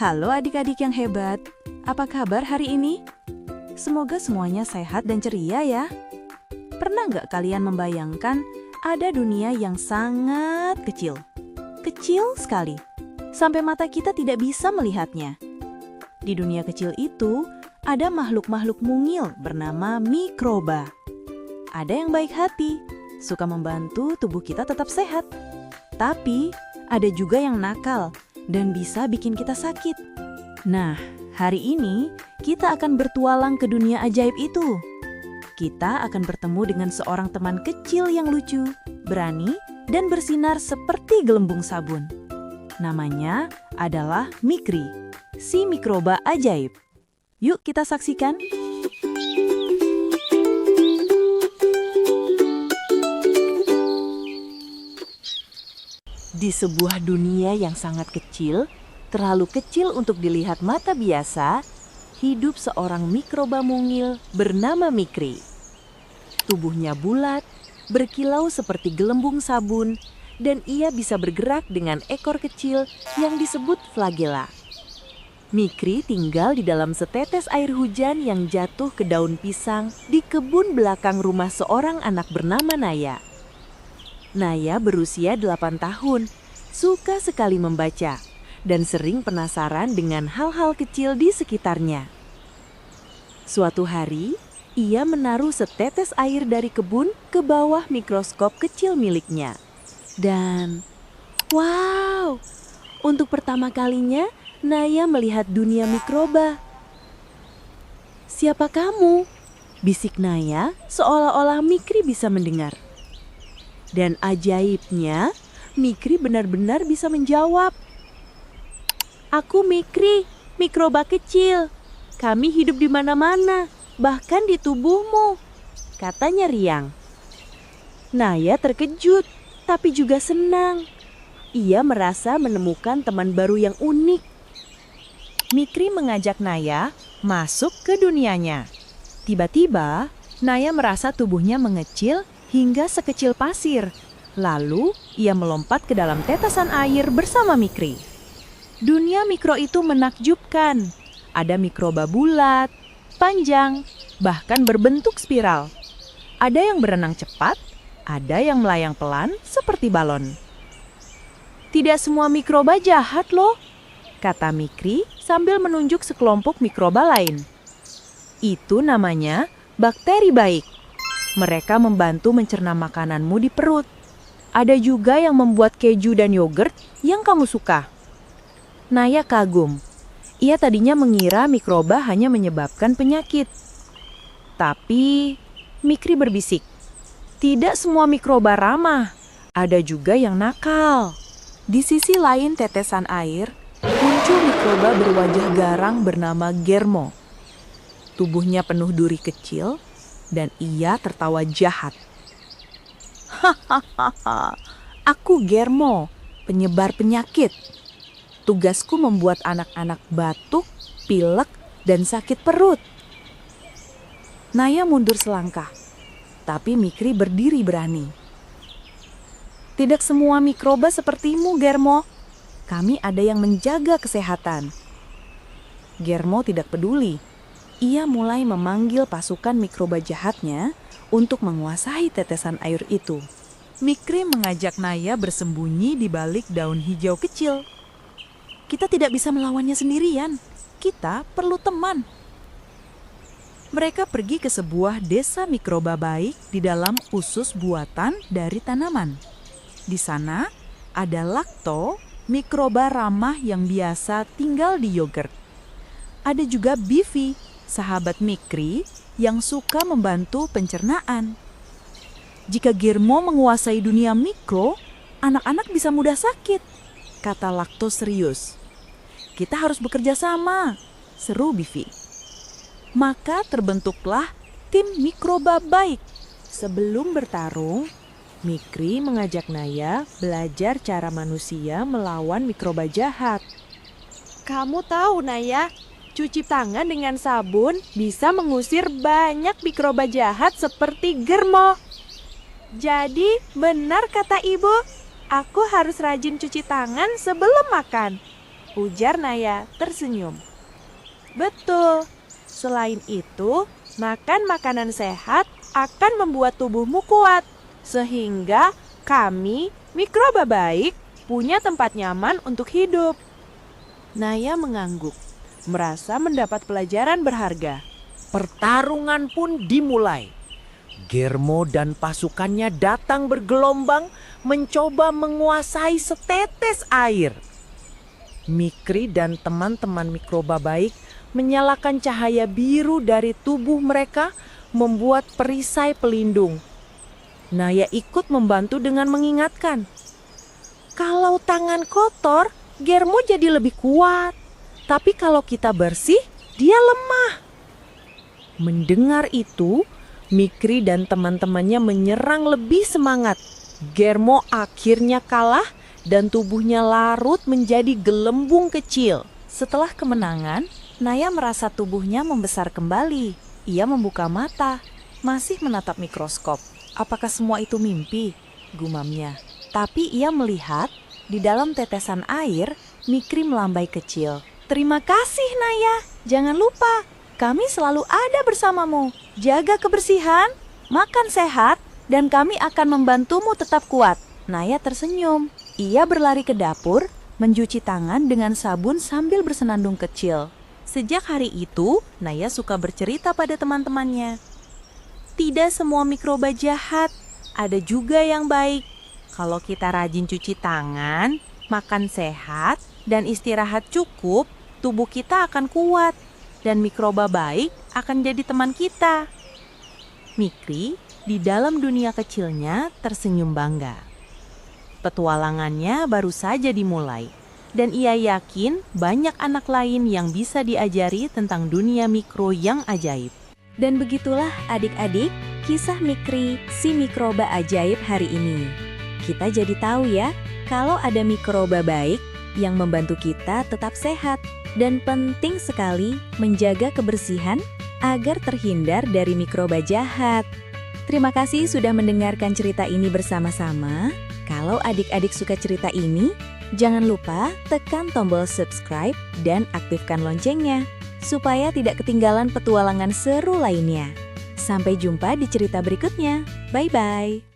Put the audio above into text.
Halo adik-adik yang hebat, apa kabar hari ini? Semoga semuanya sehat dan ceria ya. Pernah nggak kalian membayangkan ada dunia yang sangat kecil? Kecil sekali, sampai mata kita tidak bisa melihatnya. Di dunia kecil itu, ada makhluk-makhluk mungil bernama mikroba. Ada yang baik hati, suka membantu tubuh kita tetap sehat. Tapi, ada juga yang nakal dan bisa bikin kita sakit. Nah, hari ini kita akan bertualang ke dunia ajaib itu. Kita akan bertemu dengan seorang teman kecil yang lucu, berani, dan bersinar seperti gelembung sabun. Namanya adalah Mikri, si mikroba ajaib. Yuk kita saksikan. Di sebuah dunia yang sangat kecil, terlalu kecil untuk dilihat mata biasa, hidup seorang mikroba mungil bernama Mikri. Tubuhnya bulat, berkilau seperti gelembung sabun, dan ia bisa bergerak dengan ekor kecil yang disebut flagela. Mikri tinggal di dalam setetes air hujan yang jatuh ke daun pisang di kebun belakang rumah seorang anak bernama Naya. Naya berusia 8 tahun, suka sekali membaca, dan sering penasaran dengan hal-hal kecil di sekitarnya. Suatu hari, ia menaruh setetes air dari kebun ke bawah mikroskop kecil miliknya. Dan, wow! Untuk pertama kalinya, Naya melihat dunia mikroba. "Siapa kamu?" bisik Naya, seolah-olah Mikri bisa mendengar. Dan ajaibnya, Mikri benar-benar bisa menjawab. "Aku Mikri, mikroba kecil. Kami hidup di mana-mana, bahkan di tubuhmu," katanya riang. Naya terkejut, tapi juga senang. Ia merasa menemukan teman baru yang unik. Mikri mengajak Naya masuk ke dunianya. Tiba-tiba, Naya merasa tubuhnya mengecil hingga sekecil pasir. Lalu, ia melompat ke dalam tetesan air bersama Mikri. Dunia mikro itu menakjubkan. Ada mikroba bulat, panjang, bahkan berbentuk spiral. Ada yang berenang cepat, ada yang melayang pelan seperti balon. "Tidak semua mikroba jahat loh," kata Mikri sambil menunjuk sekelompok mikroba lain. "Itu namanya bakteri baik. Mereka membantu mencerna makananmu di perut. Ada juga yang membuat keju dan yogurt yang kamu suka." Naya kagum. Ia tadinya mengira mikroba hanya menyebabkan penyakit. Tapi Mikri berbisik, "Tidak semua mikroba ramah. Ada juga yang nakal." Di sisi lain tetesan air, muncul mikroba berwajah garang bernama Germo. Tubuhnya penuh duri kecil, dan ia tertawa jahat. "Hahaha, aku Germo, penyebar penyakit. Tugasku membuat anak-anak batuk, pilek, dan sakit perut." Naya mundur selangkah, tapi Mikri berdiri berani. "Tidak semua mikroba sepertimu, Germo. Kami ada yang menjaga kesehatan." Germo tidak peduli. Ia mulai memanggil pasukan mikroba jahatnya untuk menguasai tetesan air itu. Mikri mengajak Naya bersembunyi di balik daun hijau kecil. "Kita tidak bisa melawannya sendirian. Kita perlu teman." Mereka pergi ke sebuah desa mikroba baik di dalam usus buatan dari tanaman. Di sana ada Lakto, mikroba ramah yang biasa tinggal di yogurt. Ada juga Bivi, sahabat Mikri yang suka membantu pencernaan. "Jika Germo menguasai dunia mikro, anak-anak bisa mudah sakit," kata Lakto serius. "Kita harus bekerja sama," seru Bivi. Maka terbentuklah tim mikroba baik. Sebelum bertarung, Mikri mengajak Naya belajar cara manusia melawan mikroba jahat. "Kamu tahu, Naya, cuci tangan dengan sabun bisa mengusir banyak mikroba jahat seperti Germo. Jadi, benar kata ibu, aku harus rajin cuci tangan sebelum makan," ujar Naya tersenyum. Betul, selain itu, makan makanan sehat akan membuat tubuhmu kuat. Sehingga kami, mikroba baik, punya tempat nyaman untuk hidup. Naya mengangguk, merasa mendapat pelajaran berharga. Pertarungan pun dimulai. Germo dan pasukannya datang bergelombang mencoba menguasai setetes air. Mikri dan teman-teman mikroba baik menyalakan cahaya biru dari tubuh mereka membuat perisai pelindung. Naya ikut membantu dengan mengingatkan. Kalau tangan kotor, Germo jadi lebih kuat. Tapi kalau kita bersih, dia lemah. Mendengar itu, Mikri dan teman-temannya menyerang lebih semangat. Germo akhirnya kalah dan tubuhnya larut menjadi gelembung kecil. Setelah kemenangan, Naya merasa tubuhnya membesar kembali. Ia membuka mata, masih menatap mikroskop. Apakah semua itu mimpi? Gumamnya. Tapi ia melihat di dalam tetesan air, Mikri melambai kecil. Terima kasih Naya, jangan lupa kami selalu ada bersamamu. Jaga kebersihan, makan sehat, dan kami akan membantumu tetap kuat. Naya tersenyum. Ia berlari ke dapur, mencuci tangan dengan sabun sambil bersenandung kecil. Sejak hari itu, Naya suka bercerita pada teman-temannya. Tidak semua mikroba jahat, ada juga yang baik. Kalau kita rajin cuci tangan, makan sehat, dan istirahat cukup, tubuh kita akan kuat. Dan mikroba baik akan jadi teman kita. Mikri di dalam dunia kecilnya tersenyum bangga. Petualangannya baru saja dimulai. Dan ia yakin banyak anak lain yang bisa diajari tentang dunia mikro yang ajaib. Dan begitulah adik-adik kisah Mikri si mikroba ajaib hari ini. Kita jadi tahu ya, kalau ada mikroba baik yang membantu kita tetap sehat. Dan penting sekali menjaga kebersihan agar terhindar dari mikroba jahat. Terima kasih sudah mendengarkan cerita ini bersama-sama. Kalau adik-adik suka cerita ini, jangan lupa tekan tombol subscribe dan aktifkan loncengnya, supaya tidak ketinggalan petualangan seru lainnya. Sampai jumpa di cerita berikutnya. Bye-bye.